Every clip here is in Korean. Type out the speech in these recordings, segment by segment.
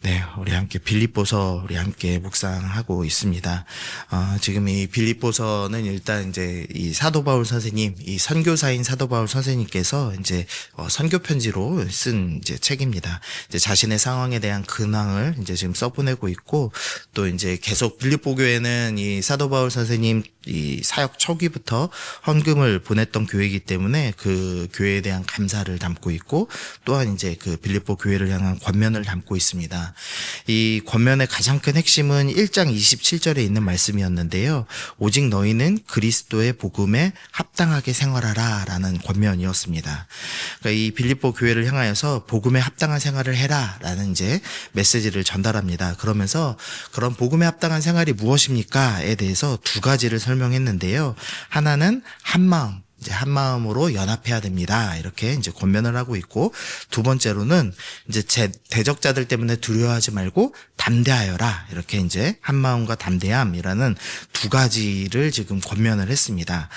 네, 우리 함께 빌립보서 우리 함께 묵상하고 있습니다. 지금 이 빌립보서는 일단 이제 이 사도 바울 선생님, 이 선교사인 사도 바울 선생님께서 이제 선교 편지로 쓴 이제 책입니다. 이제 자신의 상황에 대한 근황을 이제 지금 써보내고 있고, 또 이제 계속 빌립보 교회는 이 사도 바울 선생님 이 사역 초기부터 헌금을 보냈던 교회이기 때문에 그 교회에 대한 감사를 담고 있고, 또한 이제 그 빌립보 교회를 향한 권면을 담고 있습니다. 이 권면의 가장 큰 핵심은 1장 27절에 있는 말씀이었는데요. 오직 너희는 그리스도의 복음에 합당하게 생활하라 라는 권면이었습니다. 그러니까 이 빌립보 교회를 향하여서 복음에 합당한 생활을 해라 라는 이제 메시지를 전달합니다. 그러면서 그런 복음에 합당한 생활이 무엇입니까?에 대해서 두 가지를 설명했는데요. 하나는 한마음, 이제 한 마음으로 연합해야 됩니다. 이렇게 이제 권면을 하고 있고, 두 번째로는 이제 대적자들 때문에 두려워하지 말고 담대하여라. 이렇게 이제 한 마음과 담대함이라는 두 가지를 지금 권면을 했습니다.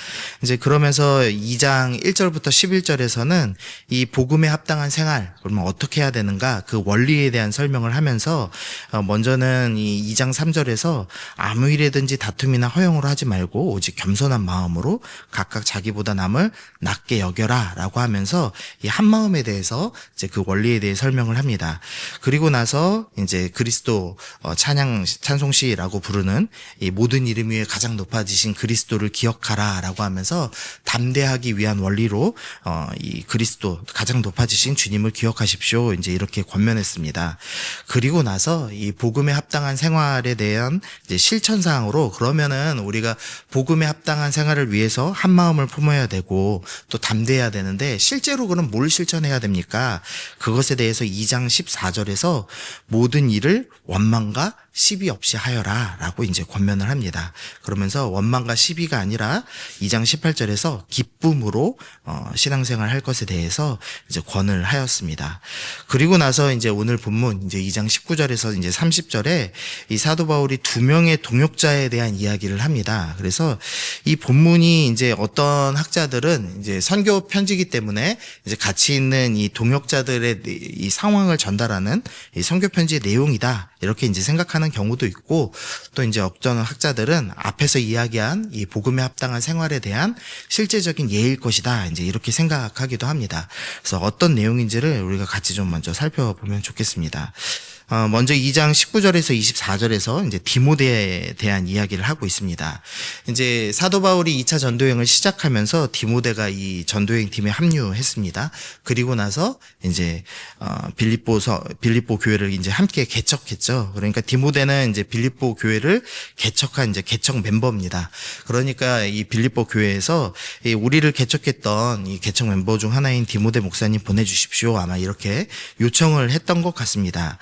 이제 그러면서 2장 1절부터 11절에서는 이 복음에 합당한 생활, 그러면 어떻게 해야 되는가, 그 원리에 대한 설명을 하면서 먼저는 이 2장 3절에서 아무 일에든지 다툼이나 허용으로 하지 말고 오직 겸손한 마음으로 각각 자기보다 남을 낮게 여겨라 라고 하면서 이 한마음에 대해서 이제 그 원리에 대해 설명을 합니다. 그리고 나서 이제 그리스도 찬송시라고 부르는 이 모든 이름 위에 가장 높아지신 그리스도를 기억하라 라고 하면서 담대하기 위한 원리로 이 그리스도 가장 높아지신 주님을 기억하십시오. 이제 이렇게 권면했습니다. 그리고 나서 이 복음에 합당한 생활에 대한 이제 실천사항으로, 그러면은 우리가 복음에 합당한 생활을 위해서 한 마음을 품어야 되고 또 담대해야 되는데, 실제로 그럼 뭘 실천해야 됩니까? 그것에 대해서 2장 14절에서 모든 일을 원망과 시비 없이 하여라 라고 이제 권면을 합니다. 그러면서 원망과 시비가 아니라 2장 18절에서 기쁨으로 신앙생활 할 것에 대해서 이제 권을 하였습니다. 그리고 나서 이제 오늘 본문 이제 2장 19절에서 이제 30절에 이 사도 바울이 두 명의 동역자에 대한 이야기를 합니다. 그래서 이 본문이 이제 어떤 학자들은 이제 선교 편지이기 때문에 이제 같이 있는 이 동역자들의 이 상황을 전달하는 이 선교 편지의 내용이다, 이렇게 이제 생각하는 경우도 있고, 또 이제 어떤 학자들은 앞에서 이야기한 이 복음에 합당한 생활에 대한 실제적인 예일 것이다, 이제 이렇게 생각하기도 합니다. 그래서 어떤 내용인지를 우리가 같이 좀 먼저 살펴보면 좋겠습니다. 먼저 2장 19절에서 24절에서 이제 디모데에 대한 이야기를 하고 있습니다. 이제 사도 바울이 2차 전도여행을 시작하면서 디모데가 이 전도여행 팀에 합류했습니다. 그리고 나서 이제 빌립보 교회를 이제 함께 개척했죠. 그러니까 디모데는 이제 빌립보 교회를 개척한 이제 개척 멤버입니다. 그러니까 이 빌립보 교회에서 이 우리를 개척했던 이 개척 멤버 중 하나인 디모데 목사님 보내주십시오, 아마 이렇게 요청을 했던 것 같습니다.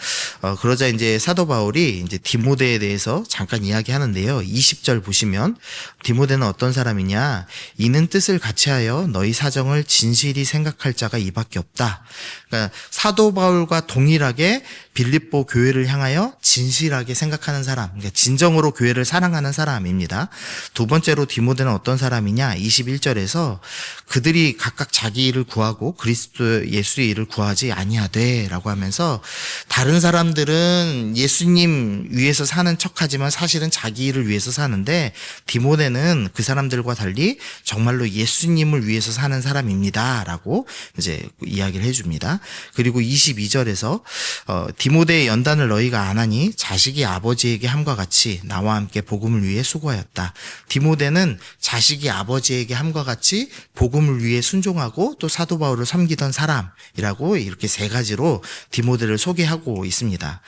그러자 이제 사도 바울이 이제 디모데에 대해서 잠깐 이야기하는데요. 20절 보시면 디모데는 어떤 사람이냐? 이는 뜻을 같이하여 너희 사정을 진실이 생각할 자가 이밖에 없다. 그러니까 사도 바울과 동일하게 빌립보 교회를 향하여 진실하게 생각하는 사람, 그러니까 진정으로 교회를 사랑하는 사람입니다. 두 번째로 디모데는 어떤 사람이냐? 21절에서 그들이 각각 자기 일을 구하고 그리스도 예수의 일을 구하지 아니하되 라고 하면서, 다른 사람들은 예수님 위해서 사는 척하지만 사실은 자기 일을 위해서 사는데, 디모데는 그 사람들과 달리 정말로 예수님을 위해서 사는 사람입니다 라고 이제 이야기를 해줍니다. 그리고 22절에서 디모데의 연단을 너희가 안 하니 자식이 아버지에게 함과 같이 나와 함께 복음을 위해 수고하였다. 디모데는 자식이 아버지에게 함과 같이 복음을 위해 순종하고 또 사도 바울을 섬기던 사람이라고 이렇게 세 가지로 디모데를 소개하고 있습니다.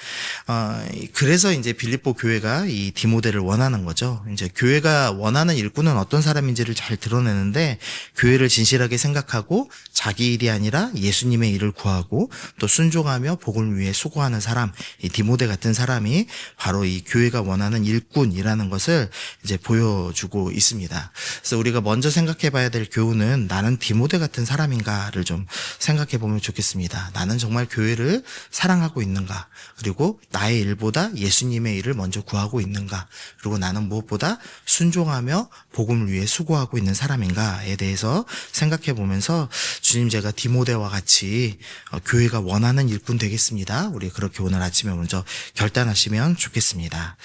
그래서 이제 빌립보 교회가 이 디모데를 원하는 거죠. 이제 교회가 원하는 일꾼은 어떤 사람인지를 잘 드러내는데, 교회를 진실하게 생각하고 자기 일이 아니라 예수님의 일을 구하고 또 순종하며 복음을 위해 수고하는 사람, 이 디모데 같은 사람이 바로 이 교회가 원하는 일꾼이라는 것을 이제 보여주고 있습니다. 그래서 우리가 먼저 생각해 봐야 될 교훈은, 나는 디모데 같은 사람인가를 좀 생각해 보면 좋겠습니다. 나는 정말 교회를 사랑하고 있는가? 그리고 나의 일보다 예수님의 일을 먼저 구하고 있는가? 그리고 나는 무엇보다 순종하며 복음을 위해 수고하고 있는 사람인가에 대해서 생각해 보면서 주님, 제가 디모데와 같이 교회가 원하는 일꾼 되겠습니다. 우리 그렇게 오늘 아침에 먼저 결단하시면 좋겠습니다.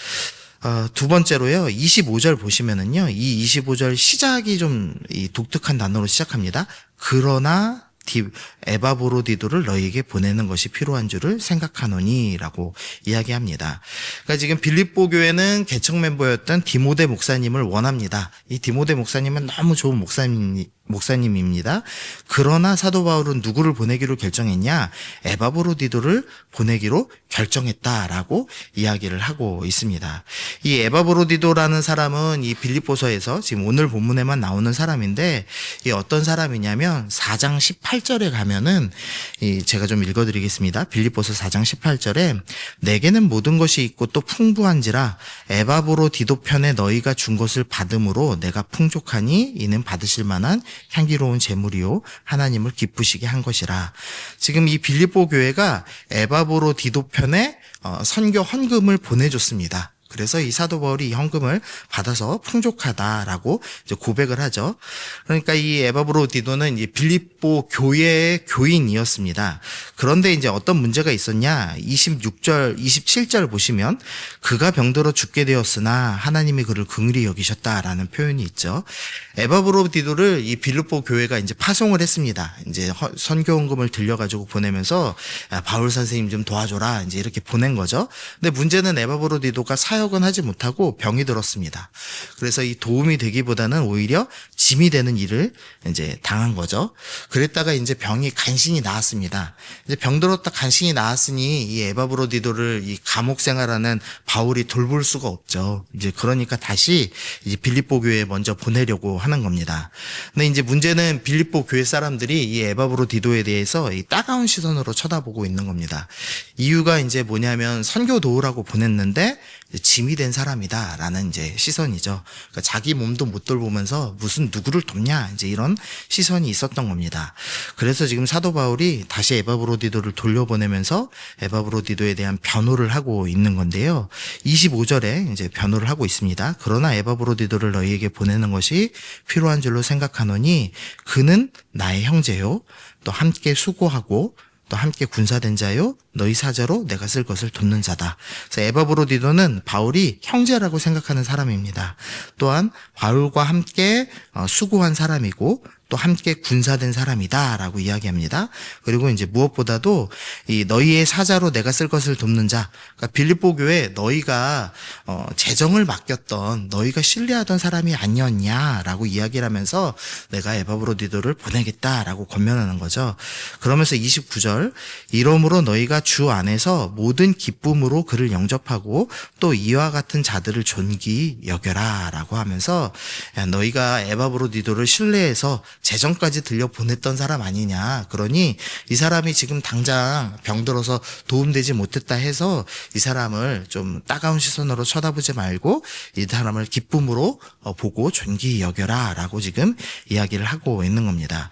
두 번째로요, 25절 보시면은요, 이 25절 시작이 좀 독특한 단어로 시작합니다. 그러나 에바브로디도를 너희에게 보내는 것이 필요한 줄을 생각하노니 라고 이야기합니다. 그러니까 지금 빌립보 교회는 개척 멤버였던 디모데 목사님을 원합니다. 이 디모데 목사님은 너무 좋은 목사님입니다. 그러나 사도 바울은 누구를 보내기로 결정했냐? 에바브로디도를 보내기로 결정했다라고 이야기를 하고 있습니다. 이 에바브로디도라는 사람은 이 빌립보서에서 지금 오늘 본문에만 나오는 사람인데, 이 어떤 사람이냐면 4장 18절에 가면은 제가 좀 읽어드리겠습니다. 빌립보서 4장 18절에 내게는 모든 것이 있고 또 풍부한지라 에바브로디도 편에 너희가 준 것을 받음으로 내가 풍족하니 이는 받으실 만한 향기로운 제물이요 하나님을 기쁘시게 한 것이라. 지금 이 빌립보 교회가 에바브로디도 편에 선교 헌금을 보내줬습니다. 그래서 이 사도 바울이 이 헌금을 받아서 풍족하다라고 이제 고백을 하죠. 그러니까 이 에바브로디도는 이제 빌립보 교회의 교인이었습니다. 그런데 이제 어떤 문제가 있었냐? 26절, 27절 보시면 그가 병들어 죽게 되었으나 하나님이 그를 긍휼히 여기셨다라는 표현이 있죠. 에바브로디도를 이 빌립보 교회가 이제 파송을 했습니다. 이제 선교 헌금을 들려가지고 보내면서 바울 선생님 좀 도와줘라 이제 이렇게 보낸 거죠. 근데 문제는 에바브로디도가 사역은 하지 못하고 병이 들었습니다. 그래서 이 도움이 되기보다는 오히려 짐이 되는 일을 이제 당한 거죠. 그랬다가 이제 병이 간신히 나았습니다. 이제 병들었다 간신히 나았으니 이 에바브로디도를 이 감옥 생활하는 바울이 돌볼 수가 없죠. 이제 그러니까 다시 이제 빌립보 교회에 먼저 보내려고 하는 겁니다. 근데 이제 문제는 빌립보 교회 사람들이 이 에바브로디도에 대해서 이 따가운 시선으로 쳐다보고 있는 겁니다. 이유가 이제 뭐냐면 선교 도우라고 보냈는데 짐이 된 사람이다라는 이제 시선이죠. 그러니까 자기 몸도 못 돌보면서 무슨 누구를 돕냐 이제 이런 시선이 있었던 겁니다. 그래서 지금 사도 바울이 다시 에바브로디도를 돌려보내면서 에바브로디도에 대한 변호를 하고 있는 건데요. 25절에 이제 변호를 하고 있습니다. 그러나 에바브로디도를 너희에게 보내는 것이 필요한 줄로 생각하노니 그는 나의 형제요 또 함께 수고하고 또 함께 군사된 자요 너희 사자로 내가 쓸 것을 돕는 자다. 그래서 에바브로디도는 바울이 형제라고 생각하는 사람입니다. 또한 바울과 함께 수고한 사람이고 또 함께 군사된 사람이다라고 이야기합니다. 그리고 이제 무엇보다도 이 너희의 사자로 내가 쓸 것을 돕는 자, 그러니까 빌립보 교회 너희가 재정을 맡겼던 너희가 신뢰하던 사람이 아니었냐라고 이야기를 하면서 내가 에바브로디도를 보내겠다라고 권면하는 거죠. 그러면서 29절 이러므로 너희가 주 안에서 모든 기쁨으로 그를 영접하고 또 이와 같은 자들을 존귀 여겨라라고 하면서 야, 너희가 에바브로디도를 신뢰해서 재정까지 들려 보냈던 사람 아니냐. 그러니 이 사람이 지금 당장 병들어서 도움되지 못했다 해서 이 사람을 좀 따가운 시선으로 쳐다보지 말고 이 사람을 기쁨으로 보고 존귀 여겨라 라고 지금 이야기를 하고 있는 겁니다.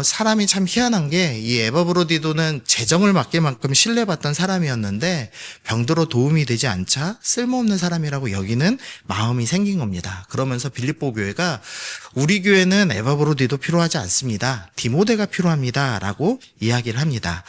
사람이 참 희한한 게 이 에바브로디도는 재정을 맡길 만큼 신뢰받던 사람이었는데 병들어 도움이 되지 않자 쓸모없는 사람이라고 여기는 마음이 생긴 겁니다. 그러면서 빌립보 교회가 우리 교회는 에바브로디도 필요하지 않습니다. 디모데가 필요합니다. 라고 이야기를 합니다.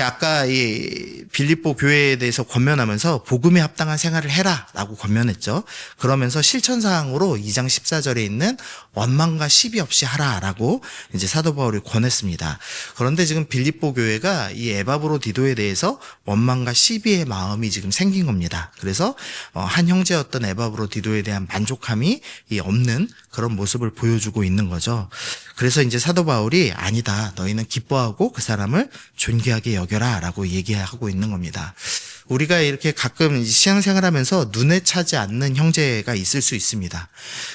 아까 이 빌립보 교회에 대해서 권면하면서 복음에 합당한 생활을 해라 라고 권면했죠. 그러면서 실천사항으로 2장 14절에 있는 원망과 시비 없이 하라 라고 이제 사도 바울이 권했습니다. 그런데 지금 빌립보 교회가 이 에바브로디도에 대해서 원망과 시비의 마음이 지금 생긴 겁니다. 그래서 한 형제였던 에바브로디도에 대한 만족함이 없는 그런 모습을 보여주고 있는 거죠. 그래서 이제 사도 바울이 아니다. 너희는 기뻐하고 그 사람을 존귀하게 여겨라 라고 얘기하고 있는 겁니다. 우리가 이렇게 가끔 신앙생활하면서 눈에 차지 않는 형제가 있을 수 있습니다.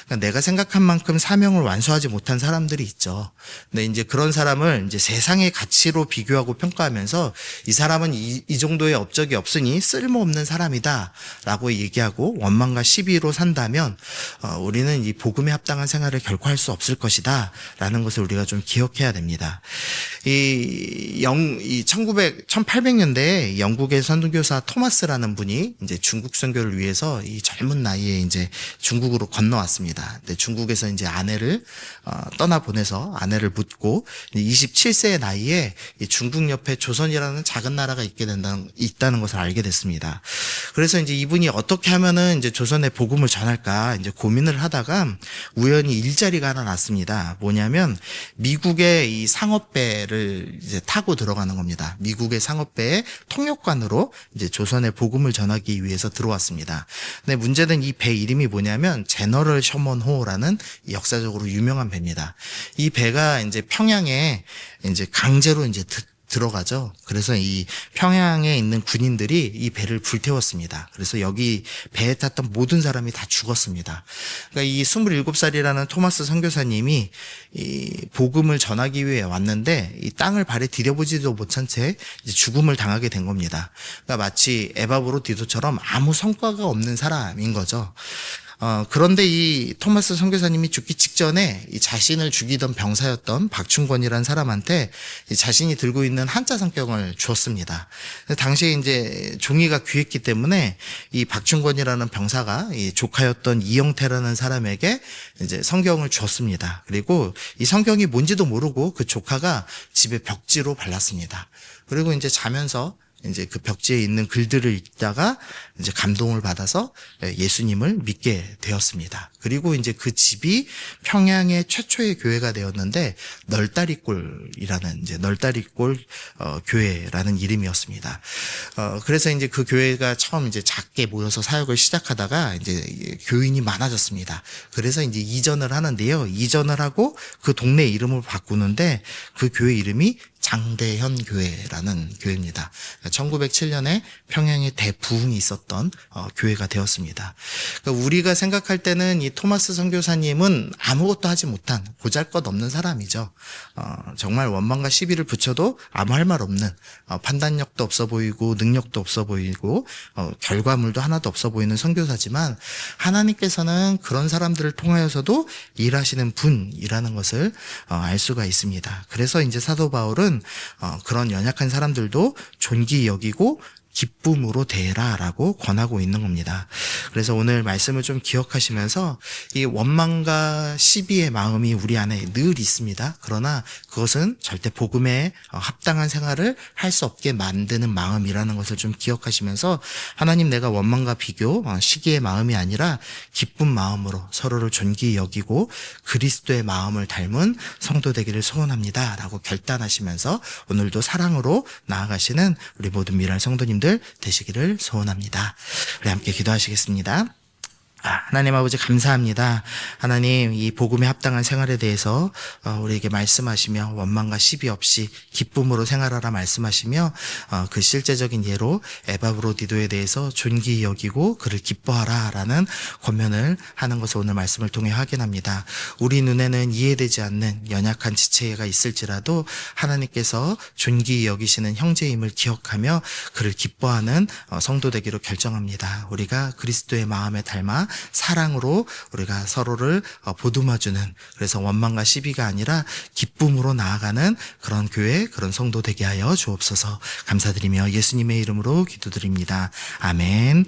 그러니까 내가 생각한 만큼 사명을 완수하지 못한 사람들이 있죠. 근데 이제 그런 사람을 이제 세상의 가치로 비교하고 평가하면서 이 사람은 이 정도의 업적이 없으니 쓸모없는 사람이다라고 얘기하고 원망과 시비로 산다면 우리는 이 복음에 합당한 생활을 결코 할 수 없을 것이다라는 것을 우리가 좀 기억해야 됩니다. 이 1800년대에 영국의 선교사 토마스라는 분이 이제 중국 선교를 위해서 이 젊은 나이에 이제 중국으로 건너왔습니다. 근데 중국에서 이제 아내를 떠나 보내서 아내를 묻고 27세의 나이에 중국 옆에 조선이라는 작은 나라가 있다는 것을 알게 됐습니다. 그래서 이제 이분이 어떻게 하면은 이제 조선의 복음을 전할까 이제 고민을 하다가 우연히 일자리가 하나 났습니다. 뭐냐면 미국의 이 상업배를 이제 타고 들어가는 겁니다. 미국의 상업배의 통역관으로 이제 조선의 복음을 전하기 위해서 들어왔습니다. 근데 문제는 이 배 이름이 뭐냐면 제너럴 셔먼호라는 역사적으로 유명한 배입니다. 이 배가 이제 평양에 이제 강제로 이제 들어가죠. 그래서 이 평양에 있는 군인들이 이 배를 불태웠습니다. 그래서 여기 배에 탔던 모든 사람이 다 죽었습니다. 그러니까 이 27살이라는 토마스 선교사님이 이 복음을 전하기 위해 왔는데 이 땅을 발에 디뎌보지도 못한 채 이제 죽음을 당하게 된 겁니다. 그러니까 마치 에바브로디도처럼 아무 성과가 없는 사람인 거죠. 그런데 이 토마스 선교사님이 죽기 직전에 이 자신을 죽이던 병사였던 박충권이라는 사람한테 이 자신이 들고 있는 한자 성경을 주었습니다. 당시에 이제 종이가 귀했기 때문에 이 박충권이라는 병사가 이 조카였던 이영태라는 사람에게 이제 성경을 주었습니다. 그리고 이 성경이 뭔지도 모르고 그 조카가 집에 벽지로 발랐습니다. 그리고 이제 자면서 이제 그 벽지에 있는 글들을 읽다가 이제 감동을 받아서 예수님을 믿게 되었습니다. 그리고 이제 그 집이 평양의 최초의 교회가 되었는데 널다리골이라는 이제 널다리골 교회라는 이름이었습니다. 그래서 이제 그 교회가 처음 이제 작게 모여서 사역을 시작하다가 이제 교인이 많아졌습니다. 그래서 이제 이전을 하는데요. 이전을 하고 그 동네 이름을 바꾸는데 그 교회 이름이 장대현 교회라는 교회입니다. 1907년에 평양에 대부흥이 있었던 교회가 되었습니다. 그러니까 우리가 생각할 때는 이 토마스 선교사님은 아무것도 하지 못한 보잘것없는 사람이죠. 정말 원망과 시비를 붙여도 아무 할 말 없는 판단력도 없어 보이고 능력도 없어 보이고 결과물도 하나도 없어 보이는 선교사지만 하나님께서는 그런 사람들을 통하여서도 일하시는 분이라는 것을 알 수가 있습니다. 그래서 이제 사도 바울은 그런 연약한 사람들도 존귀 여기고 기쁨으로 대해라라고 권하고 있는 겁니다. 그래서 오늘 말씀을 좀 기억하시면서 이 원망과 시비의 마음이 우리 안에 늘 있습니다. 그러나 그것은 절대 복음에 합당한 생활을 할 수 없게 만드는 마음이라는 것을 좀 기억하시면서 하나님 내가 원망과 비교, 시기의 마음이 아니라 기쁜 마음으로 서로를 존귀히 여기고 그리스도의 마음을 닮은 성도 되기를 소원합니다. 라고 결단하시면서 오늘도 사랑으로 나아가시는 우리 모든 미랄 성도님들 되시기를 소원합니다. 우리 함께 기도하시겠습니다. 하나님 아버지 감사합니다. 하나님 이 복음에 합당한 생활에 대해서 우리에게 말씀하시며 원망과 시비 없이 기쁨으로 생활하라 말씀하시며 그 실제적인 예로 에바브로디도에 대해서 존귀히 여기고 그를 기뻐하라라는 권면을 하는 것을 오늘 말씀을 통해 확인합니다. 우리 눈에는 이해되지 않는 연약한 지체가 있을지라도 하나님께서 존귀히 여기시는 형제임을 기억하며 그를 기뻐하는 성도 되기로 결정합니다. 우리가 그리스도의 마음에 닮아 사랑으로 우리가 서로를 보듬어주는 그래서 원망과 시비가 아니라 기쁨으로 나아가는 그런 교회 그런 성도 되게 하여 주옵소서. 감사드리며 예수님의 이름으로 기도드립니다. 아멘.